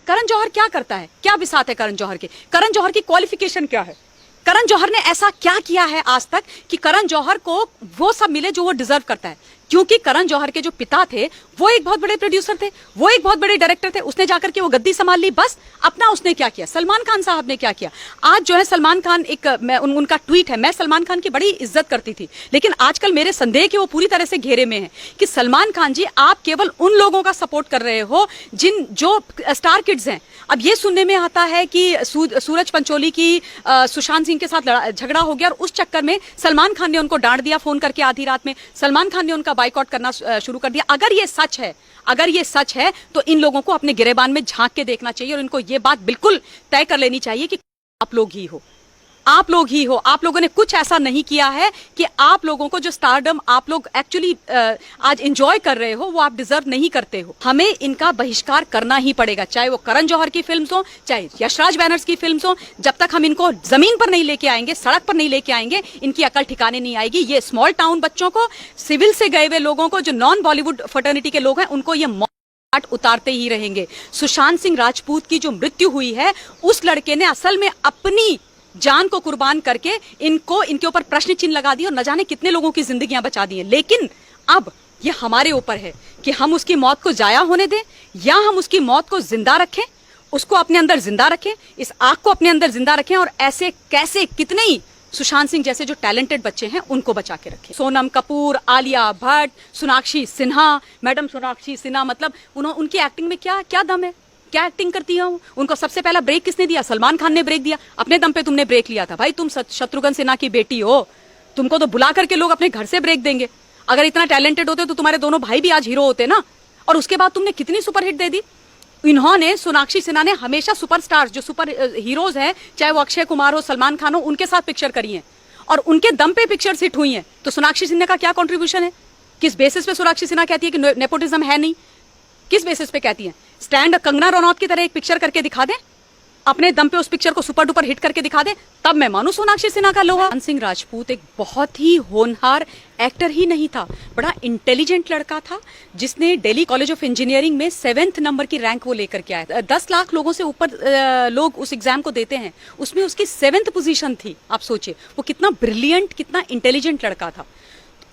करण जौहर क्या करता है, क्या बिसात है करण जौहर के, करण जौहर की क्वालिफिकेशन क्या है, करण जौहर ने ऐसा क्या किया है आज तक कि करण जौहर को वो सब मिले जो वो डिजर्व करता है। क्योंकि करण जौहर के जो पिता थे वो एक बहुत बड़े प्रोड्यूसर थे, वो एक बहुत बड़े डायरेक्टर थे, उसने जाकर के वो गद्दी संभाल ली। बस अपना उसने क्या किया, सलमान खान साहब ने क्या किया। आज जो है सलमान खान एक उनका ट्वीट है, मैं सलमान खान की बड़ी इज्जत करती थी, लेकिन आजकल मेरे संदेह कि वो पूरी तरह से घेरे में है कि सलमान खान जी आप केवल उन लोगों का सपोर्ट कर रहे हो जो स्टार किड्स हैं। अब ये सुनने में आता है कि सूरज पंचोली की सुशांत सिंह के साथ झगड़ा हो गया और उस चक्कर में सलमान खान ने उनको डांट दिया फोन करके आधी रात में, सलमान खान ने उनका बाइकआउट करना शुरू कर दिया। अगर ये सच है तो इन लोगों को अपने गिरेबान में झांक के देखना चाहिए और इनको ये बात बिल्कुल तय कर लेनी चाहिए कि आप लोग ही हो, आप लोगों ने कुछ ऐसा नहीं किया है कि आप लोगों को जो स्टारडम आप लोग एक्चुअली आज एंजॉय कर रहे हो वो आप डिजर्व नहीं करते हो। हमें इनका बहिष्कार करना ही पड़ेगा, चाहे वो करण जौहर की फिल्म्स हो, चाहे यशराज बैनर्स की फिल्म्स हो। जब तक हम इनको जमीन पर नहीं लेके आएंगे, सड़क पर नहीं लेके आएंगे, इनकी अकल ठिकाने नहीं आएगी। ये स्मॉल टाउन बच्चों को, सिविल से गए हुए लोगों को, जो नॉन बॉलीवुड फर्टर्निटी के लोग हैं, उनको ये उतारते ही रहेंगे। सुशांत सिंह राजपूत की जो मृत्यु हुई है, उस लड़के ने असल में अपनी जान को कुर्बान करके इनके ऊपर प्रश्न चिन्ह लगा दिए और न जाने कितने लोगों की जिंदगियां बचा दी हैं। लेकिन अब ये हमारे ऊपर है कि हम उसकी मौत को जाया होने दें या हम उसकी मौत को जिंदा रखें, उसको अपने अंदर जिंदा रखें, इस आग को अपने अंदर जिंदा रखें और ऐसे कैसे कितने ही सुशांत सिंह जैसे जो टैलेंटेड बच्चे हैं उनको बचा के रखें। सोनम कपूर, आलिया भट्ट, सोनाक्षी सिन्हा, मैडम सोनाक्षी सिन्हा, मतलब उनकी एक्टिंग में क्या दम है, क्या एक्टिंग करती है। उनको सबसे पहला ब्रेक किसने दिया? सलमान खान ने ब्रेक दिया। अपने दम पे तुमने ब्रेक लिया था। भाई तुम शत्रुघ्न सिन्हा की बेटी हो, तुमको तो बुला करके लोग अपने घर से ब्रेक देंगे। अगर इतना टैलेंटेड होते तो तुम्हारे दोनों भाई भी आज हीरो होते ना। और उसके बाद तुमने कितनी सुपरहिट दे दी। इन्होंने, सोनाक्षी सिन्हा ने हमेशा सुपरस्टार्स जो सुपर हीरोज हैं, चाहे वो अक्षय कुमार हो, सलमान खान हो, उनके साथ पिक्चर करी है और उनके दम पे पिक्चर हिट हुई है। तो सोनाक्षी सिन्हा का क्या कॉन्ट्रीब्यूशन है? किस बेसिस पे सोनाक्षी सिन्हा कहती है कि नेपोटिज्म है नहीं? किस बेसिस पे कहती है? स्टैंड कंगना रनौत की तरह एक पिक्चर करके दिखा दे, अपने दम पे उस पिक्चर को सुपर डुपर हिट करके दिखा दे, तब मैं मानू सोनाक्षी सिन्हा का लोहा। सुशांत सिंह राजपूत एक बहुत ही होनहार एक्टर ही नहीं था, बड़ा इंटेलिजेंट लड़का था, जिसने दिल्ली कॉलेज ऑफ इंजीनियरिंग में 7th नंबर की रैंक वो लेकर के आया। 10 लाख लोगों से ऊपर लोग उस एग्जाम को देते हैं, उसमें उसकी 7th पोजीशन थी। आप सोचिए वो कितना ब्रिलियंट, कितना इंटेलिजेंट लड़का था।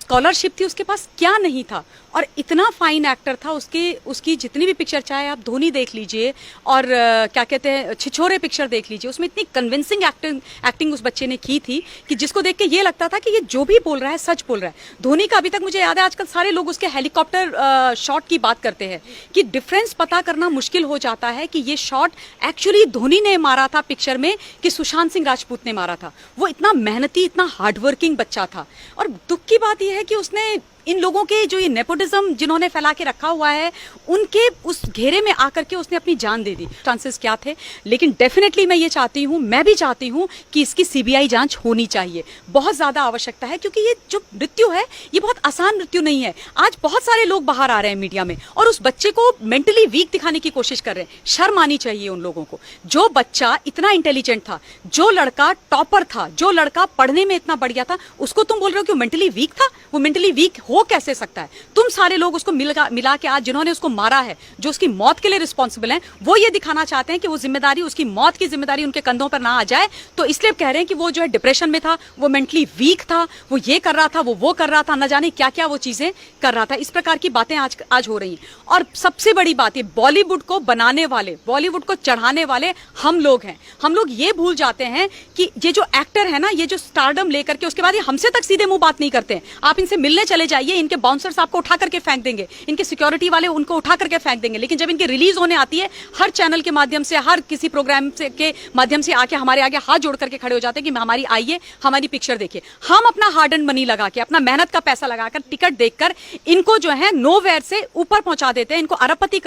स्कॉलरशिप थी उसके पास, क्या नहीं था, और इतना फाइन एक्टर था। उसकी जितनी भी पिक्चर, चाहे आप धोनी देख लीजिए और क्या कहते हैं छिछोरे पिक्चर देख लीजिए, उसमें इतनी कन्विंसिंग एक्टिंग उस बच्चे ने की थी कि जिसको देख के ये लगता था कि ये जो भी बोल रहा है सच बोल रहा है। धोनी का अभी तक मुझे याद है, आजकल सारे लोग उसके हेलीकॉप्टर शॉट की बात करते हैं कि डिफरेंस पता करना मुश्किल हो जाता है कि ये शॉट एक्चुअली धोनी ने मारा था पिक्चर में कि सुशांत सिंह राजपूत ने मारा था। वो इतना मेहनती, इतना हार्डवर्किंग बच्चा था। और दुख की बात यह है कि उसने इन लोगों के जो ये नेपोटिज्म जिन्होंने फैला के रखा हुआ है, उनके उस घेरे में आकर के उसने अपनी जान दे दी। चांसेस क्या थे, लेकिन डेफिनेटली मैं ये चाहती हूँ, मैं भी चाहती हूँ कि इसकी सीबीआई जांच होनी चाहिए, बहुत ज्यादा आवश्यकता है। क्योंकि ये जो मृत्यु है ये बहुत आसान मृत्यु नहीं है। आज बहुत सारे लोग बाहर आ रहे हैं मीडिया में और उस बच्चे को मेंटली वीक दिखाने की कोशिश कर रहे हैं। शर्म आनी चाहिए उन लोगों को। जो बच्चा इतना इंटेलिजेंट था, जो लड़का टॉपर था, जो लड़का पढ़ने में इतना बढ़िया था, उसको तुम बोल रहे हो कि मेंटली वीक था। वो मेंटली वीक हो कैसे सकता है? तुम सारे लोग उसको मिला के आज जिन्होंने उसको मारा है, जो उसकी मौत के लिए रिस्पॉन्सिबल हैं, वो ये दिखाना चाहते हैं कि वो जिम्मेदारी, उसकी मौत की जिम्मेदारी उनके कंधों पर ना आ जाए। तो इसलिए कह रहे हैं कि वो जो है डिप्रेशन में था, वो मेंटली वीक था, वो ये कर रहा था, वो कर रहा था, न जाने क्या क्या वो चीजें कर रहा था। इस प्रकार की बातें आज हो रही हैं। और सबसे बड़ी बात ये, बॉलीवुड को बनाने वाले, बॉलीवुड को चढ़ाने वाले हम लोग हैं। हम लोग ये भूल जाते हैं कि ये जो एक्टर है ना, ये जो स्टारडम लेकर के उसके बाद ये हमसे तक सीधे मुंह बात नहीं करते हैं। आप इनसे मिलने चले जाइए, इनके बाउंसर्स आपको उठा करके फेंक देंगे, इनके सिक्योरिटी वाले उनको उठा करके फेंक देंगे। लेकिन जब इनकी रिलीज होने आती है, हर चैनल के माध्यम से, हर किसी प्रोग्राम के माध्यम से आके हमारे आगे हाथ जोड़ करके खड़े हो जाते हैं कि हमारी आइए, हमारी पिक्चर देखिए। हम अपना हार्ड एंड मनी लगा के, अपना मेहनत का पैसा लगाकर, टिकट देखकर इनको जो है नोवेयर से ऊपर पहुंचा देते हैं, इनको अरबपति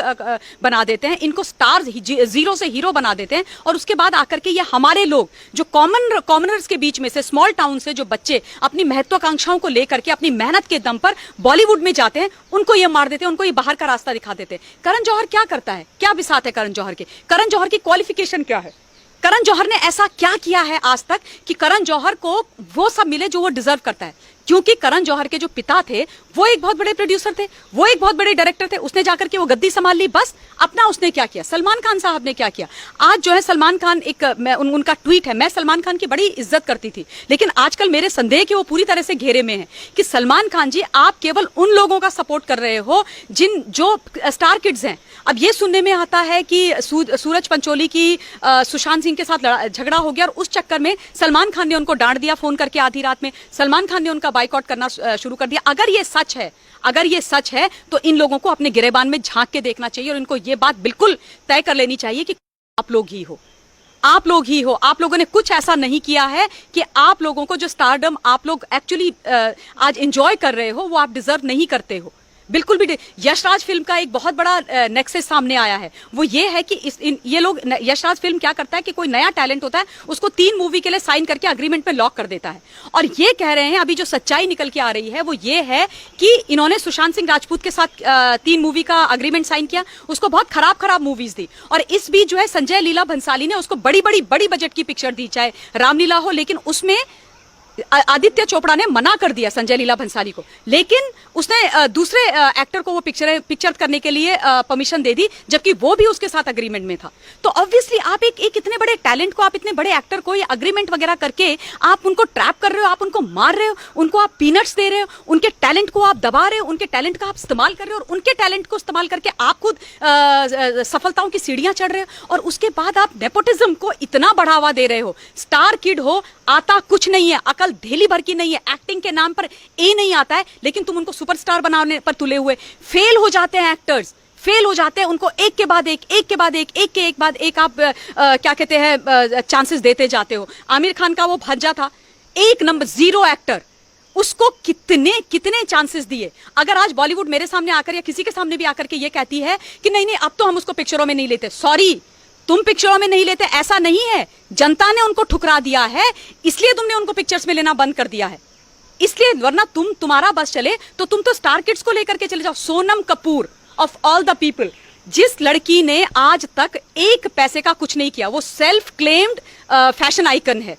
बना देते हैं, इनको स्टार, जीरो से हीरो बना देते हैं। और उसके बाद आकर के ये हमारे लोग जो कॉमनर्स के बीच में से, स्मॉल टाउन से जो बच्चे अपनी महत्वाकांक्षाओं को लेकर के अपनी मेहनत के दम पर बॉलीवुड में जाते हैं, उनको ये मार देते हैं, उनको ये बाहर का रास्ता दिखा देते हैं। करण जौहर क्या करता है, क्या बिसात है करण जौहर के, करण जौहर की क्वालिफिकेशन क्या है? करण जौहर ने ऐसा क्या किया है आज तक कि करण जौहर को वो सब मिले जो वो डिजर्व करता है? क्योंकि करण जौहर के जो पिता थे वो एक बहुत बड़े प्रोड्यूसर थे, वो एक बहुत बड़े डायरेक्टर थे, उसने जाकर के वो गद्दी संभाल ली, बस अपना उसने क्या किया। सलमान खान साहब ने क्या किया, आज जो है सलमान खान उनका ट्वीट है, मैं सलमान खान की बड़ी इज्जत करती थी, लेकिन आजकल मेरे संदेह कि वो पूरी तरह से घेरे में है कि सलमान खान जी आप केवल उन लोगों का सपोर्ट कर रहे हो जो स्टार किड्स हैं। अब ये सुनने में आता है कि सूरज पंचोली की सुशांत सिंह के साथ झगड़ा हो गया और उस चक्कर में सलमान खान ने उनको डांट दिया फोन करके आधी रात में, सलमान खान ने उनका बाइकआउट करना शुरू कर दिया। अगर ये सच है तो इन लोगों को अपने गिरेबान में झांक के देखना चाहिए और इनको ये बात बिल्कुल तय कर लेनी चाहिए कि आप लोग ही हो, आप लोगों ने कुछ ऐसा नहीं किया है कि आप लोगों को जो स्टारडम आप लोग एक्चुअली आज एंजॉय कर रहे हो वो आप डिजर्व नहीं करते हो, बिल्कुल भी। यशराज फिल्म का एक बहुत बड़ा नेक्सस सामने आया है, वो ये है कि ये लोग, यशराज फिल्म क्या करता है कि कोई नया टैलेंट होता है उसको 3 मूवी के लिए साइन करके अग्रीमेंट में लॉक कर देता है, और ये कह रहे हैं अभी जो सच्चाई निकल के आ रही है वो ये है कि इन्होंने सुशांत सिंह राजपूत के साथ 3 मूवी का अग्रीमेंट साइन किया, उसको बहुत खराब मूवीज दी, और इस बीच जो है संजय लीला भंसाली ने उसको बड़ी बजट की पिक्चर दी, चाहे रामलीला हो, लेकिन उसमें आदित्य चोपड़ा ने मना कर दिया संजय लीला भंसाली को, लेकिन उसने दूसरे एक्टर को वो पिक्चर करने के लिए परमिशन दे दी, जबकि वो भी उसके साथ अग्रीमेंट में था। तो ऑब्वियसली आप एक इतने बड़े टैलेंट को, आप इतने बड़े एक्टर को ये अग्रीमेंट वगैरह करके आप उनको ट्रैप कर रहे हो, आप उनको मार रहे हो, उनको आप पीनट्स दे रहे हो, उनके टैलेंट को आप दबा रहे हो, उनके टैलेंट का आप इस्तेमाल कर रहे हो, और उनके टैलेंट को इस्तेमाल करके आप खुद सफलताओं की सीढ़ियां चढ़ रहे हो, और उसके बाद आप नेपोटिज्म को इतना बढ़ावा दे रहे हो। स्टार किड हो, आता कुछ नहीं है, अकल ढेली भर की नहीं है, एक्टिंग के नाम पर नहीं आता है, लेकिन तुम उनको सुपरस्टार बनाने पर तुले हुए, फेल हो जाते हैं एक्टर्स, फेल हो जाते हैं, उनको एक के बाद एक आप क्या कहते हैं चांसेस देते जाते हो। आमिर खान का वो भांजा था, 1 नंबर 0 एक्टर, उसको कितने चांसेस दिए। अगर आज बॉलीवुड मेरे सामने आकर या किसी के सामने भी आकर के ये कहती है कि नहीं अब तो हम उसको पिक्चरों में नहीं लेते, सॉरी, तुम पिक्चरों में नहीं लेते ऐसा नहीं है, जनता ने उनको ठुकरा दिया है, इसलिए तुमने उनको पिक्चर्स में लेना बंद कर दिया है, इसलिए, वरना तुम्हारा बस चले तो तुम तो स्टार किड्स को लेकर के चले जाओ। Sonam Kapoor of all the people, जिस लड़की ने आज तक 1 पैसे का कुछ नहीं किया, वो सेल्फ क्लेम्ड फैशन आइकन है,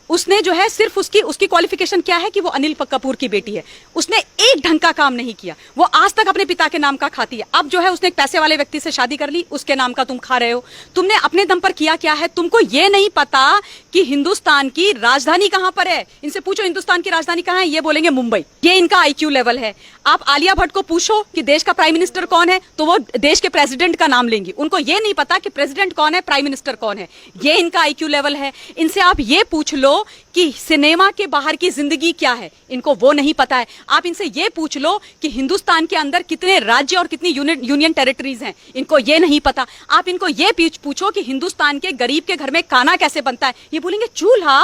उसने जो है सिर्फ उसकी क्वालिफिकेशन क्या है कि वो अनिल कपूर की बेटी है, उसने एक ढंग का काम नहीं किया, वो आज तक अपने पिता के नाम का खाती है। अब जो है उसने एक पैसे वाले व्यक्ति से शादी कर ली, उसके नाम का तुम खा रहे हो। तुमने अपने दम पर किया क्या है, तुमको ये नहीं पता कि हिंदुस्तान की राजधानी कहां पर है। इनसे पूछो हिंदुस्तान की राजधानी कहां है, ये बोलेंगे मुंबई, ये इनका IQ लेवल है। आप आलिया भट्ट को पूछो कि देश का प्राइम मिनिस्टर कौन है, तो वो देश के प्रेसिडेंट का नाम लेंगी, उनको ये नहीं पता कि प्रेसिडेंट कौन है, प्राइम मिनिस्टर कौन है, ये इनका IQ लेवल है। इनसे आप ये पूछ लो कि सिनेमा के बाहर की जिंदगी क्या है, इनको वो नहीं पता है। आप इनसे ये पूछ लो कि हिंदुस्तान के अंदर कितने राज्य और कितनी यूनियन टेरिटरीज हैं, इनको ये नहीं पता। आप इनको ये पूछो कि हिंदुस्तान के गरीब के घर में खाना कैसे बनता है, ये बोलेंगे चूल्हा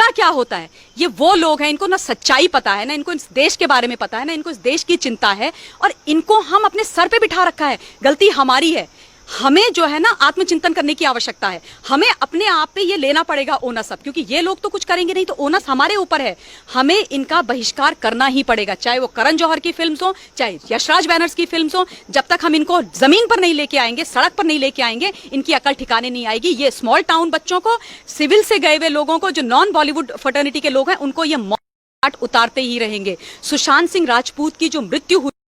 क्या होता है। ये वो लोग हैं, इनको ना सच्चाई पता है, ना इनको इस देश के बारे में पता है, ना इनको इस देश की चिंता है, और इनको हम अपने सर पे बिठा रखा है। गलती हमारी है, हमें जो है ना आत्मचिंतन करने की आवश्यकता है, हमें अपने आप पे ये लेना पड़ेगा ओनस, क्योंकि ये लोग तो कुछ करेंगे नहीं, तो ओनस हमारे ऊपर है, हमें इनका बहिष्कार करना ही पड़ेगा, चाहे वो करण जौहर की फिल्म्स हो, चाहे यशराज बैनर्स की फिल्म्स हो। जब तक हम इनको जमीन पर नहीं लेके आएंगे, सड़क पर नहीं लेके आएंगे, इनकी अकल ठिकाने नहीं आएगी। ये स्मॉल टाउन बच्चों को, सिविल से गए हुए लोगों को, जो नॉन बॉलीवुड फर्टर्निटी के लोग हैं, उनको ये उतारते ही रहेंगे। सुशांत सिंह राजपूत की जो मृत्यु हुई